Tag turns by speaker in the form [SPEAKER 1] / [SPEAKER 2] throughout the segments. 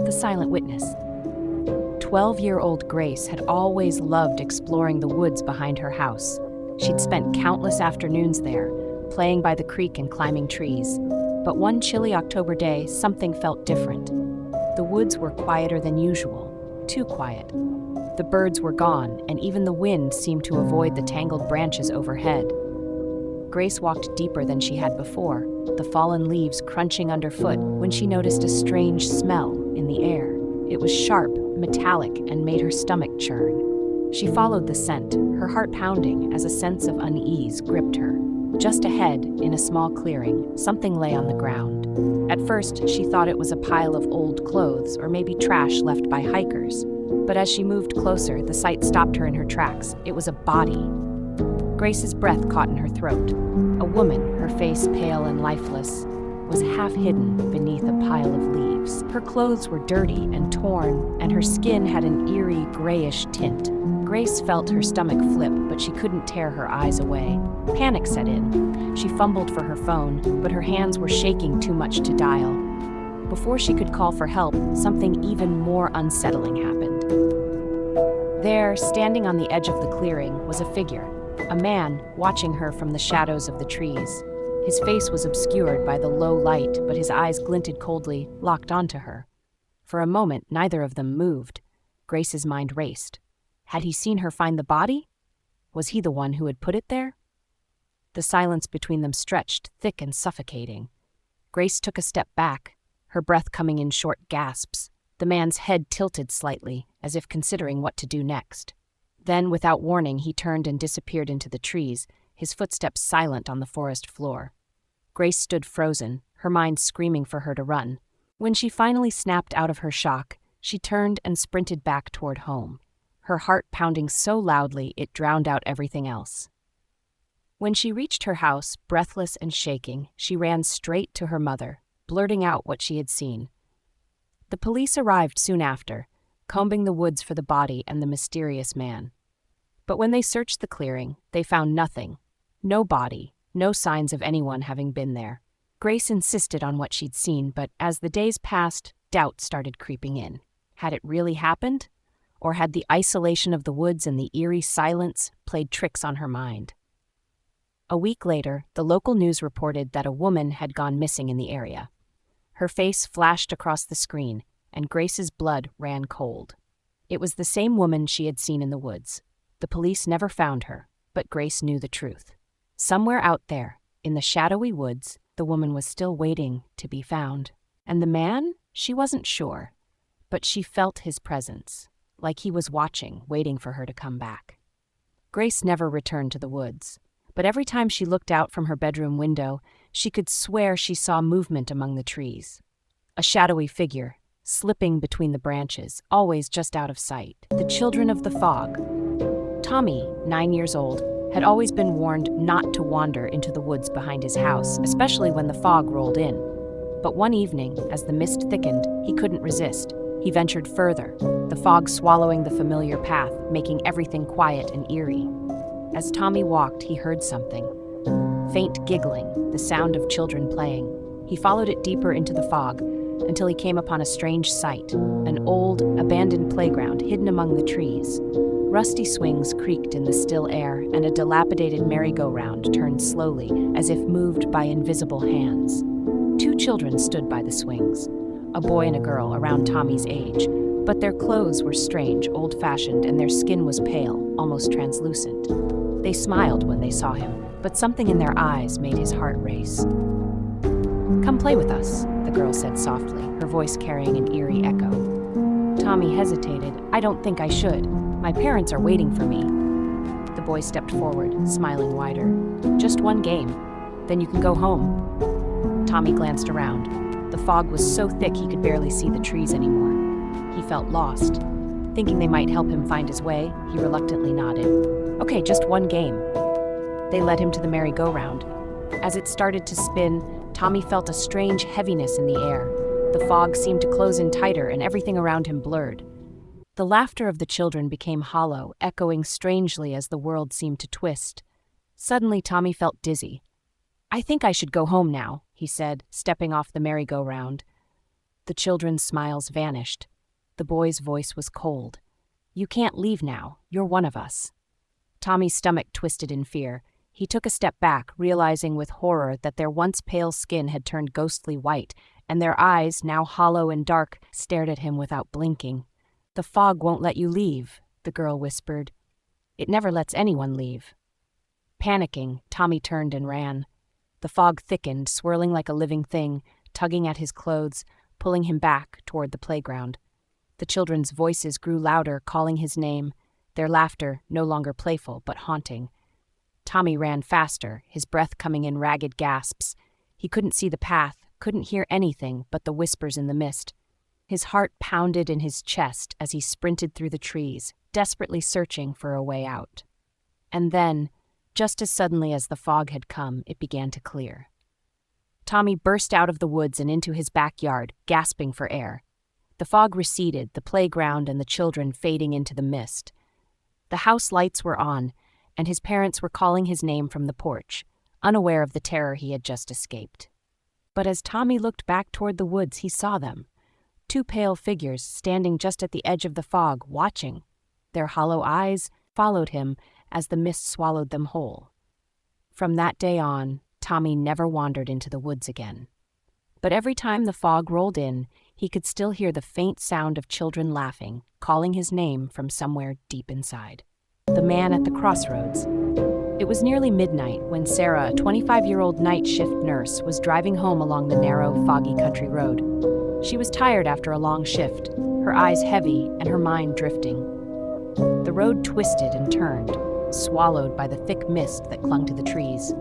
[SPEAKER 1] The Silent Witness. 12-year-old Grace had always loved exploring the woods behind her house. She'd spent countless afternoons there, playing by the creek and climbing trees. But one chilly October day, something felt different. The woods were quieter than usual, too quiet. The birds were gone, and even the wind seemed to avoid the tangled branches overhead. Grace walked deeper than she had before, the fallen leaves crunching underfoot, when she noticed a strange smell in the air. It was sharp, metallic, and made her stomach churn. She followed the scent, her heart pounding as a sense of unease gripped her. Just ahead, in a small clearing, something lay on the ground. At first, she thought it was a pile of old clothes or maybe trash left by hikers. But as she moved closer, the sight stopped her in her tracks. It was a body. Grace's breath caught in her throat. A woman, her face pale and lifeless, was half hidden beneath a pile of leaves. Her clothes were dirty and torn, and her skin had an eerie grayish tint. Grace felt her stomach flip, but she couldn't tear her eyes away. Panic set in. She fumbled for her phone, but her hands were shaking too much to dial. Before she could call for help, something even more unsettling happened. There, standing on the edge of the clearing, was a figure, a man watching her from the shadows of the trees. His face was obscured by the low light, but his eyes glinted coldly, locked onto her. For a moment, neither of them moved. Grace's mind raced. Had he seen her find the body? Was he the one who had put it there? The silence between them stretched, thick and suffocating. Grace took a step back, her breath coming in short gasps. The man's head tilted slightly, as if considering what to do next. Then, without warning, he turned and disappeared into the trees, his footsteps silent on the forest floor. Grace stood frozen, her mind screaming for her to run. When she finally snapped out of her shock, she turned and sprinted back toward home, her heart pounding so loudly it drowned out everything else. When she reached her house, breathless and shaking, she ran straight to her mother, blurting out what she had seen. The police arrived soon after, combing the woods for the body and the mysterious man. But when they searched the clearing, they found nothing. No body, no signs of anyone having been there. Grace insisted on what she'd seen, but as the days passed, doubt started creeping in. Had it really happened? Or had the isolation of the woods and the eerie silence played tricks on her mind? A week later, the local news reported that a woman had gone missing in the area. Her face flashed across the screen, and Grace's blood ran cold. It was the same woman she had seen in the woods. The police never found her, but Grace knew the truth. Somewhere out there, in the shadowy woods, the woman was still waiting to be found. And the man? She wasn't sure. But she felt his presence, like he was watching, waiting for her to come back. Grace never returned to the woods, but every time she looked out from her bedroom window, she could swear she saw movement among the trees. A shadowy figure, slipping between the branches, always just out of sight. The children of the fog. Tommy, 9 years old, had always been warned not to wander into the woods behind his house, especially when the fog rolled in. But one evening, as the mist thickened, he couldn't resist. He ventured further, the fog swallowing the familiar path, making everything quiet and eerie. As Tommy walked, he heard something. Faint giggling, the sound of children playing. He followed it deeper into the fog, until he came upon a strange sight, an old, abandoned playground hidden among the trees. Rusty swings creaked in the still air, and a dilapidated merry-go-round turned slowly, as if moved by invisible hands. 2 children stood by the swings, a boy and a girl around Tommy's age, but their clothes were strange, old-fashioned, and their skin was pale, almost translucent. They smiled when they saw him, but something in their eyes made his heart race. "Come play with us," the girl said softly, her voice carrying an eerie echo. Tommy hesitated. "I don't think I should. My parents are waiting for me." The boy stepped forward, smiling wider. "Just one game. Then you can go home." Tommy glanced around. The fog was so thick he could barely see the trees anymore. He felt lost. Thinking they might help him find his way, he reluctantly nodded. "Okay, just one game." They led him to the merry-go-round. As it started to spin, Tommy felt a strange heaviness in the air. The fog seemed to close in tighter, and everything around him blurred. The laughter of the children became hollow, echoing strangely as the world seemed to twist. Suddenly, Tommy felt dizzy. "I think I should go home now," he said, stepping off the merry-go-round. The children's smiles vanished. The boy's voice was cold. "You can't leave now. You're one of us." Tommy's stomach twisted in fear. He took a step back, realizing with horror that their once pale skin had turned ghostly white, and their eyes, now hollow and dark, stared at him without blinking. "The fog won't let you leave," the girl whispered. "It never lets anyone leave." Panicking, Tommy turned and ran. The fog thickened, swirling like a living thing, tugging at his clothes, pulling him back toward the playground. The children's voices grew louder, calling his name, their laughter no longer playful but haunting. Tommy ran faster, his breath coming in ragged gasps. He couldn't see the path, couldn't hear anything but the whispers in the mist. His heart pounded in his chest as he sprinted through the trees, desperately searching for a way out. And then, just as suddenly as the fog had come, it began to clear. Tommy burst out of the woods and into his backyard, gasping for air. The fog receded, the playground and the children fading into the mist. The house lights were on, and his parents were calling his name from the porch, unaware of the terror he had just escaped. But as Tommy looked back toward the woods, he saw them. Two pale figures standing just at the edge of the fog, watching. Their hollow eyes followed him as the mist swallowed them whole. From that day on, Tommy never wandered into the woods again. But every time the fog rolled in, he could still hear the faint sound of children laughing, calling his name from somewhere deep inside. The man at the crossroads. It was nearly midnight when Sarah, a 25-year-old night shift nurse, was driving home along the narrow, foggy country road. She was tired after a long shift, her eyes heavy and her mind drifting. The road twisted and turned, swallowed by the thick mist that clung to the trees.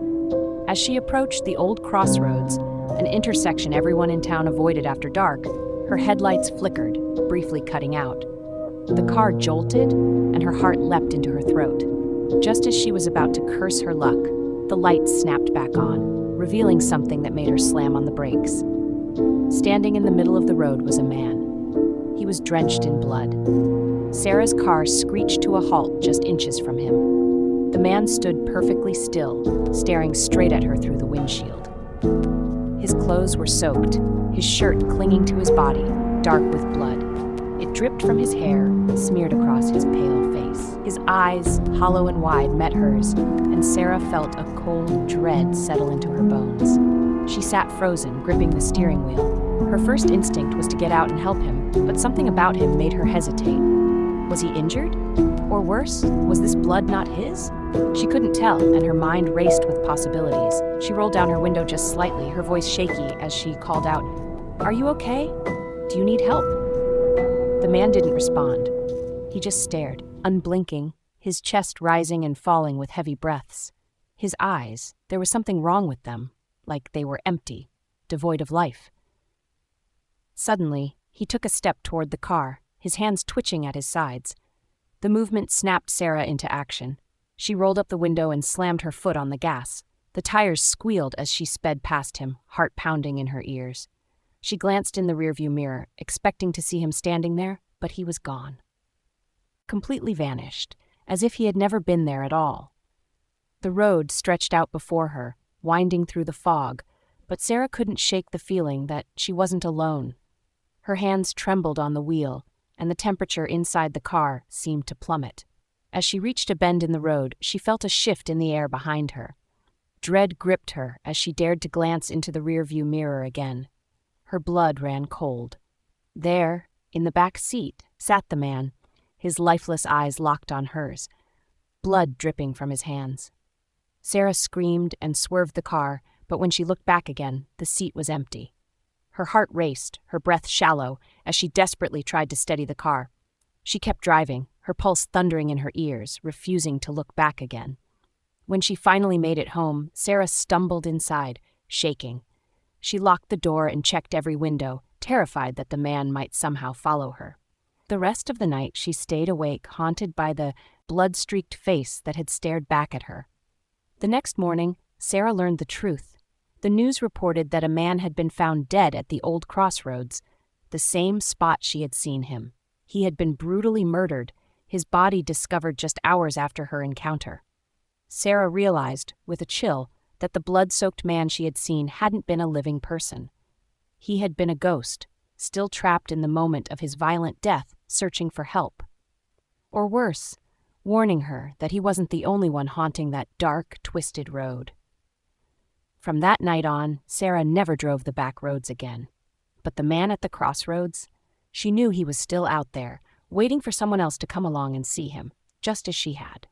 [SPEAKER 1] As she approached the old crossroads, an intersection everyone in town avoided after dark, her headlights flickered, briefly cutting out. The car jolted, and her heart leapt into her throat. Just as she was about to curse her luck, the lights snapped back on, revealing something that made her slam on the brakes. Standing in the middle of the road was a man. He was drenched in blood. Sarah's car screeched to a halt just inches from him. The man stood perfectly still, staring straight at her through the windshield. His clothes were soaked, his shirt clinging to his body, dark with blood. It dripped from his hair, smeared across his pale face. His eyes, hollow and wide, met hers, and Sarah felt a cold dread settle into her bones. She sat frozen, gripping the steering wheel. Her first instinct was to get out and help him, but something about him made her hesitate. Was he injured? Or worse, was this blood not his? She couldn't tell, and her mind raced with possibilities. She rolled down her window just slightly, her voice shaky as she called out, "Are you okay? Do you need help?" The man didn't respond. He just stared, unblinking, his chest rising and falling with heavy breaths. His eyes, there was something wrong with them, like they were empty, devoid of life. Suddenly, he took a step toward the car, his hands twitching at his sides. The movement snapped Sarah into action. She rolled up the window and slammed her foot on the gas. The tires squealed as she sped past him, heart pounding in her ears. She glanced in the rearview mirror, expecting to see him standing there, but he was gone. Completely vanished, as if he had never been there at all. The road stretched out before her, winding through the fog, but Sarah couldn't shake the feeling that she wasn't alone. Her hands trembled on the wheel, and the temperature inside the car seemed to plummet. As she reached a bend in the road, she felt a shift in the air behind her. Dread gripped her as she dared to glance into the rearview mirror again. Her blood ran cold. There, in the back seat, sat the man, his lifeless eyes locked on hers, blood dripping from his hands. Sarah screamed and swerved the car, but when she looked back again, the seat was empty. Her heart raced, her breath shallow, as she desperately tried to steady the car. She kept driving, her pulse thundering in her ears, refusing to look back again. When she finally made it home, Sarah stumbled inside, shaking. She locked the door and checked every window, terrified that the man might somehow follow her. The rest of the night she stayed awake, haunted by the blood-streaked face that had stared back at her. The next morning, Sarah learned the truth. The news reported that a man had been found dead at the old crossroads, the same spot she had seen him. He had been brutally murdered, his body discovered just hours after her encounter. Sarah realized, with a chill, that the blood-soaked man she had seen hadn't been a living person. He had been a ghost, still trapped in the moment of his violent death, searching for help. Or worse, warning her that he wasn't the only one haunting that dark, twisted road. From that night on, Sarah never drove the back roads again. But the man at the crossroads, she knew he was still out there, waiting for someone else to come along and see him, just as she had.